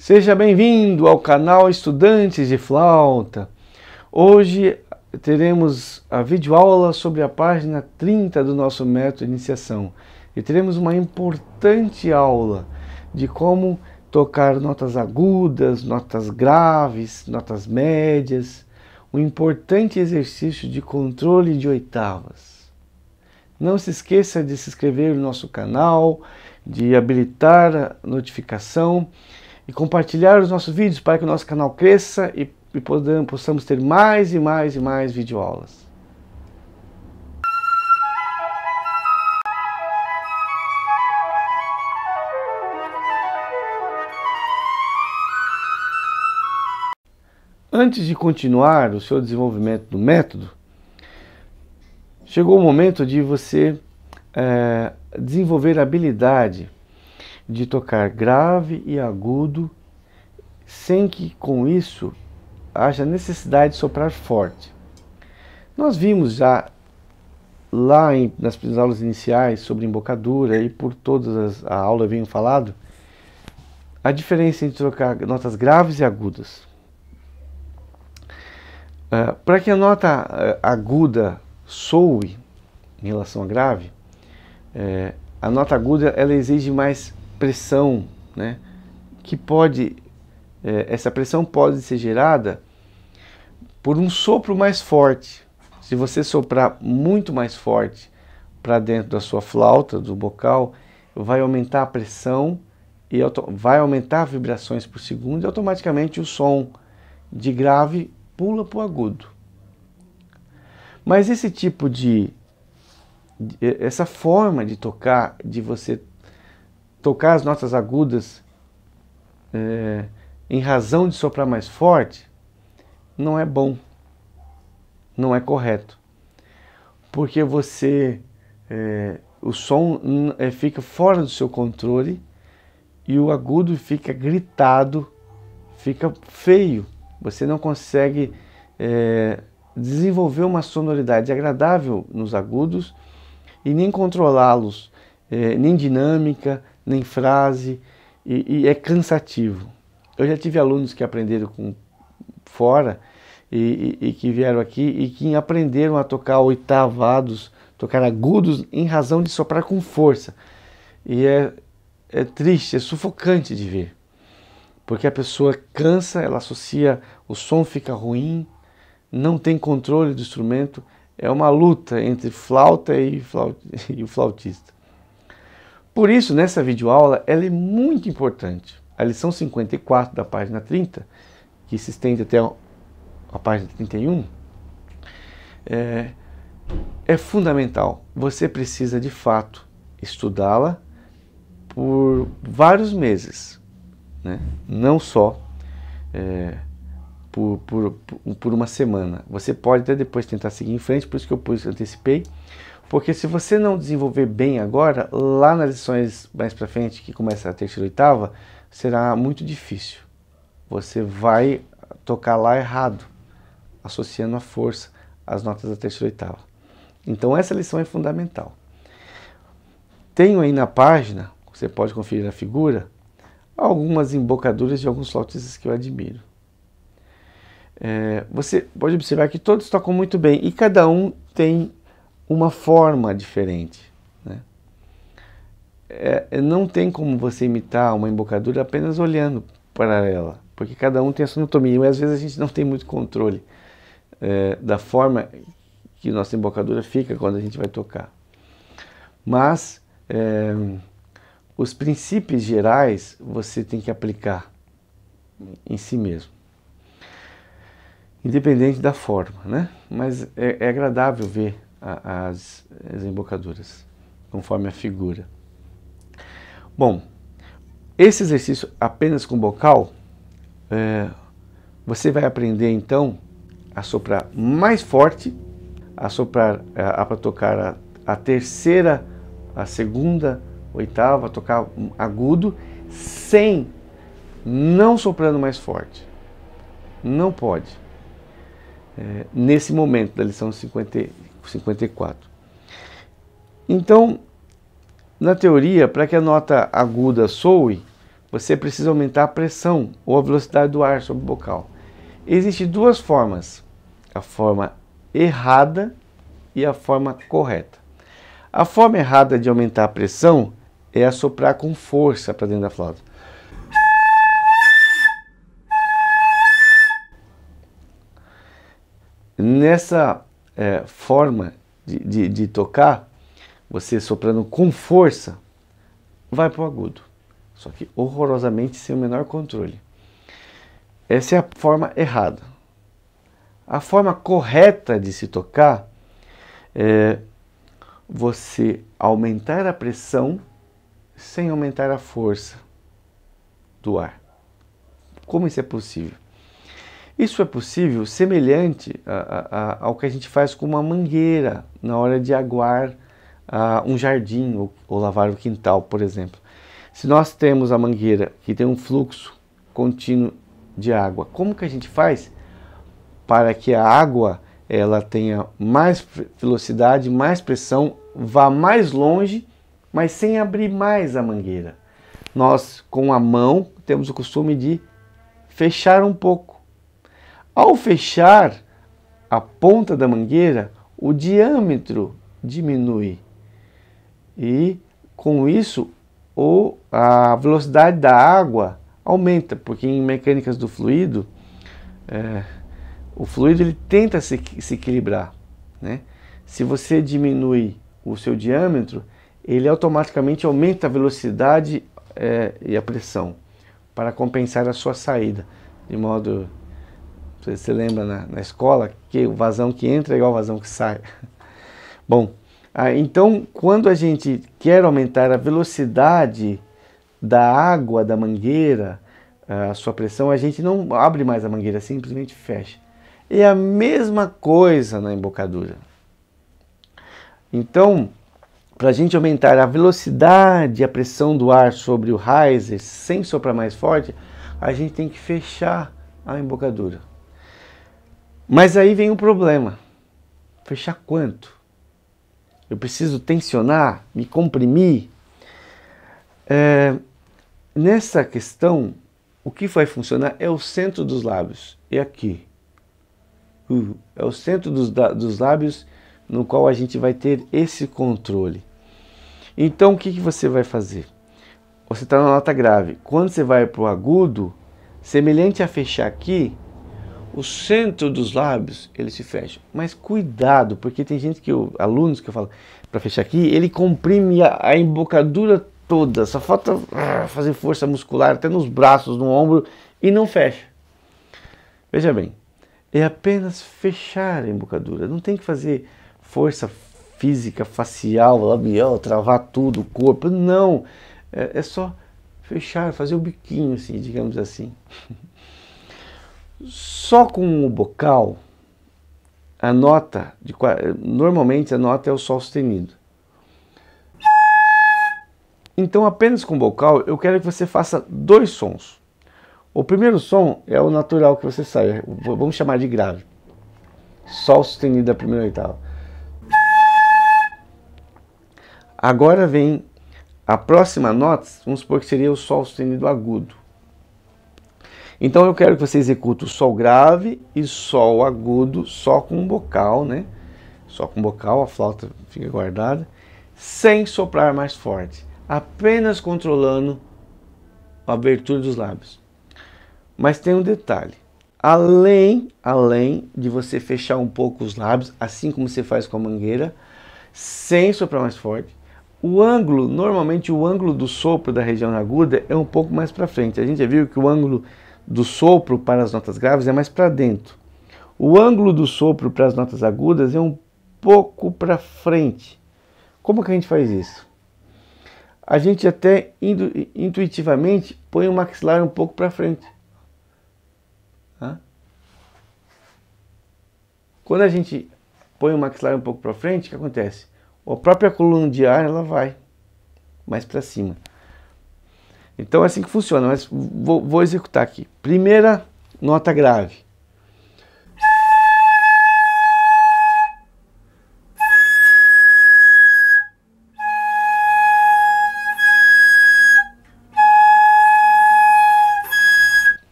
Seja bem-vindo ao canal Estudantes de Flauta. Hoje teremos a videoaula sobre a página 30 do nosso método de iniciação. E teremos uma importante aula de como tocar notas agudas, notas graves, notas médias. Um importante exercício de controle de oitavas. Não se esqueça de se inscrever no nosso canal, de habilitar a notificação e compartilhar os nossos vídeos para que o nosso canal cresça e possamos ter mais e mais videoaulas. Antes de continuar o seu desenvolvimento do método, chegou o momento de você desenvolver a habilidade de tocar grave e agudo, sem que com isso haja necessidade de soprar forte. Nós vimos já lá nas aulas iniciais sobre embocadura e por todas a aula venho falado a diferença entre tocar notas graves e agudas. Para que a nota aguda soe em relação à grave, a nota aguda ela exige mais pressão, né? Que essa pressão pode ser gerada por um sopro mais forte. Se você soprar muito mais forte para dentro da sua flauta, do bocal, vai aumentar a pressão e vai aumentar as vibrações por segundo e automaticamente o som de grave pula para o agudo. Mas esse tipo essa forma de tocar, de você tocar as notas agudas em razão de soprar mais forte, não é bom, não é correto, porque o som fica fora do seu controle e o agudo fica gritado, fica feio, você não consegue desenvolver uma sonoridade agradável nos agudos e nem controlá-los, nem dinâmica, nem frase, e é cansativo. Eu já tive alunos que aprenderam fora e que vieram aqui e que aprenderam a tocar oitavados, tocar agudos em razão de soprar com força. E é triste, é sufocante de ver, porque a pessoa cansa, ela associa, o som fica ruim, não tem controle do instrumento, é uma luta entre flauta e o flautista. Por isso, nessa videoaula, ela é muito importante. A lição 54 da página 30, que se estende até a página 31, é fundamental. Você precisa, de fato, estudá-la por vários meses, né? Não só por uma semana. Você pode até depois tentar seguir em frente, por isso que eu antecipei. Porque se você não desenvolver bem agora, lá nas lições mais para frente, que começa a terceira e oitava, será muito difícil. Você vai tocar lá errado, associando a força às notas da terceira e oitava. Então essa lição é fundamental. Tenho aí na página, você pode conferir na figura, algumas embocaduras de alguns flautistas que eu admiro. Você pode observar que todos tocam muito bem e cada um tem uma forma diferente, né? Não tem como você imitar uma embocadura apenas olhando para ela, porque cada um tem a sua anatomia e às vezes a gente não tem muito controle da forma que nossa embocadura fica quando a gente vai tocar. Mas os princípios gerais você tem que aplicar em si mesmo, independente da forma, né? Mas é agradável ver as embocaduras, conforme a figura. Bom, esse exercício apenas com bocal, você vai aprender então a soprar mais forte, para tocar a terceira, a segunda, oitava, tocar agudo, não soprando mais forte. Não pode. Nesse momento da lição 54. Então, na teoria, para que a nota aguda soe, você precisa aumentar a pressão ou a velocidade do ar sobre o bocal. Existem duas formas, a forma errada e a forma correta. A forma errada de aumentar a pressão é assoprar com força para dentro da flauta. Nessa forma de tocar, você soprando com força, vai para o agudo. Só que horrorosamente sem o menor controle. Essa é a forma errada. A forma correta de se tocar é você aumentar a pressão sem aumentar a força do ar. Como isso é possível? Isso é possível semelhante ao que a gente faz com uma mangueira na hora de aguar um jardim ou lavar o quintal, por exemplo. Se nós temos a mangueira que tem um fluxo contínuo de água, como que a gente faz para que a água ela tenha mais velocidade, mais pressão, vá mais longe, mas sem abrir mais a mangueira? Nós, com a mão, temos o costume de fechar um pouco. Ao fechar a ponta da mangueira, o diâmetro diminui e com isso a velocidade da água aumenta, porque em mecânicas do fluido, o fluido ele tenta se equilibrar, né? Se você diminui o seu diâmetro, ele automaticamente aumenta a velocidade e a pressão para compensar a sua saída, de modo... Você lembra na escola que o vazão que entra é igual ao vazão que sai? Bom, então quando a gente quer aumentar a velocidade da água da mangueira, a sua pressão, a gente não abre mais a mangueira, simplesmente fecha. É a mesma coisa na embocadura. Então, para a gente aumentar a velocidade e a pressão do ar sobre o riser sem soprar mais forte, a gente tem que fechar a embocadura. Mas aí vem um problema. Fechar quanto? Eu preciso tensionar, me comprimir? Nessa questão, o que vai funcionar é o centro dos lábios. É aqui. É o centro dos lábios no qual a gente vai ter esse controle. Então, o que você vai fazer? Você está na nota grave. Quando você vai para o agudo, semelhante a fechar aqui, o centro dos lábios, ele se fecha. Mas cuidado, porque tem gente alunos que eu falo, para fechar aqui, ele comprime a embocadura toda. Só falta fazer força muscular até nos braços, no ombro, e não fecha. Veja bem, é apenas fechar a embocadura. Não tem que fazer força física, facial, labial, travar tudo, o corpo. Não, é só fechar, fazer o biquinho, assim, digamos assim. Só com o bocal, a nota, normalmente a nota é o sol sustenido. Então apenas com o bocal eu quero que você faça dois sons. O primeiro som é o natural que você sai, vamos chamar de grave. Sol sustenido da primeira oitava. Agora vem a próxima nota, vamos supor que seria o sol sustenido agudo. Então eu quero que você execute o sol grave e sol agudo só com o bocal, né? Só com o bocal, a flauta fica guardada, sem soprar mais forte, apenas controlando a abertura dos lábios. Mas tem um detalhe, além de você fechar um pouco os lábios, assim como você faz com a mangueira, sem soprar mais forte, o ângulo, normalmente o ângulo do sopro da região aguda é um pouco mais para frente. A gente já viu que o ângulo do sopro para as notas graves é mais para dentro. O ângulo do sopro para as notas agudas é um pouco para frente. Como que a gente faz isso? A gente até intuitivamente põe o maxilar um pouco para frente. Quando a gente põe o maxilar um pouco para frente, o que acontece? A própria coluna de ar ela vai mais para cima. Então é assim que funciona, mas vou executar aqui. Primeira nota grave.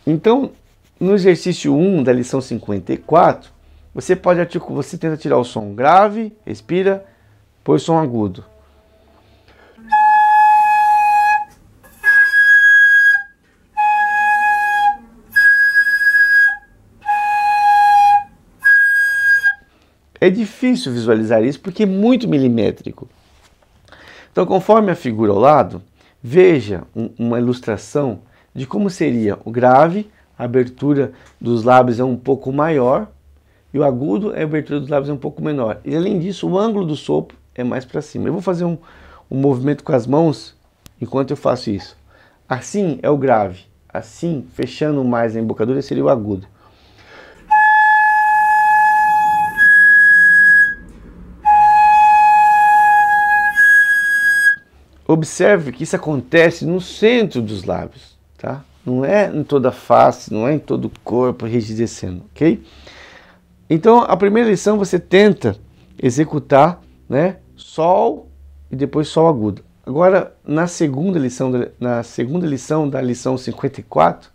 Então, no exercício 1 da lição 54, você pode articular, você tenta tirar o som grave, respira, põe o som agudo. É difícil visualizar isso porque é muito milimétrico. Então, conforme a figura ao lado, veja uma ilustração de como seria o grave, a abertura dos lábios é um pouco maior, e o agudo, a abertura dos lábios é um pouco menor. E além disso, o ângulo do sopro é mais para cima. Eu vou fazer um movimento com as mãos enquanto eu faço isso. Assim é o grave. Assim, fechando mais a embocadura, seria o agudo. Observe que isso acontece no centro dos lábios, tá? Não é em toda a face, não é em todo o corpo enrijecendo, ok? Então, a primeira lição você tenta executar, né, sol e depois sol agudo. Agora, na segunda lição da lição 54,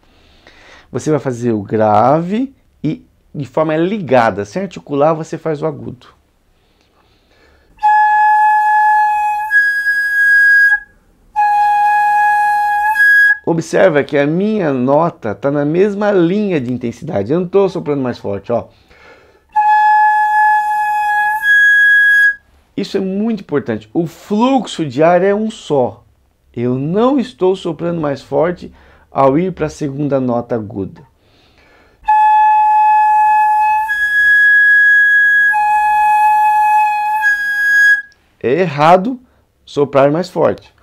você vai fazer o grave e de forma ligada, sem articular, você faz o agudo. Observa que a minha nota está na mesma linha de intensidade. Eu não estou soprando mais forte, ó. Isso é muito importante. O fluxo de ar é um só. Eu não estou soprando mais forte ao ir para a segunda nota aguda. É errado soprar mais forte.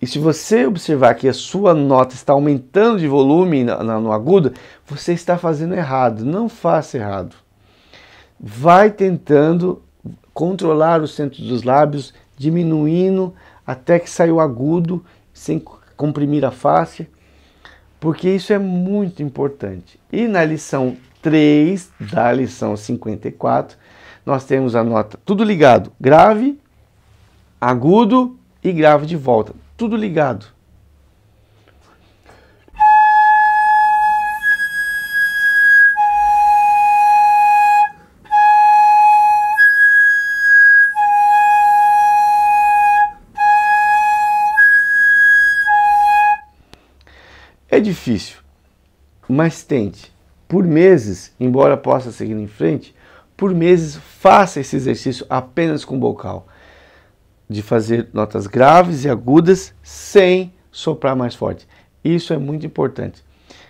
E se você observar que a sua nota está aumentando de volume no agudo, você está fazendo errado. Não faça errado. Vai tentando controlar o centro dos lábios, diminuindo até que saia o agudo, sem comprimir a face, porque isso é muito importante. E na lição 3 da lição 54, nós temos a nota tudo ligado, grave, agudo e grave de volta. Tudo ligado. É difícil, mas tente. Por meses, embora possa seguir em frente, por meses faça esse exercício apenas com bocal. De fazer notas graves e agudas sem soprar mais forte. Isso é muito importante.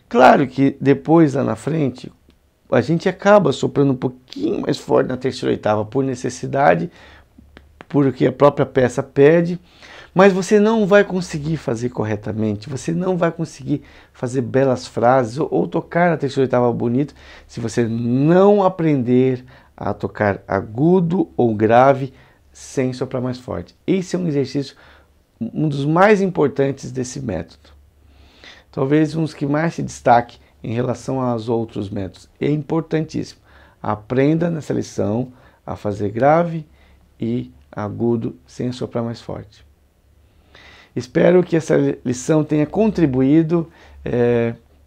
Claro que depois lá na frente a gente acaba soprando um pouquinho mais forte na terceira oitava por necessidade, porque a própria peça pede, mas você não vai conseguir fazer corretamente, você não vai conseguir fazer belas frases ou tocar na terceira oitava bonito se você não aprender a tocar agudo ou grave sem soprar mais forte. Esse é um exercício, um dos mais importantes desse método. Talvez um dos que mais se destaque em relação aos outros métodos. É importantíssimo. Aprenda nessa lição a fazer grave e agudo sem soprar mais forte. Espero que essa lição tenha contribuído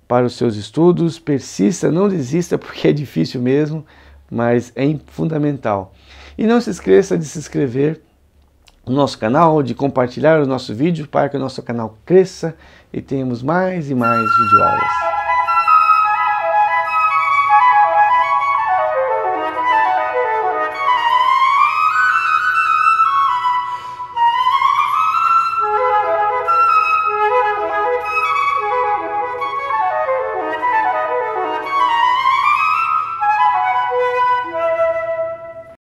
para os seus estudos. Persista, não desista, porque é difícil mesmo, mas é fundamental. E não se esqueça de se inscrever no nosso canal, de compartilhar o nosso vídeo para que o nosso canal cresça e tenhamos mais e mais videoaulas.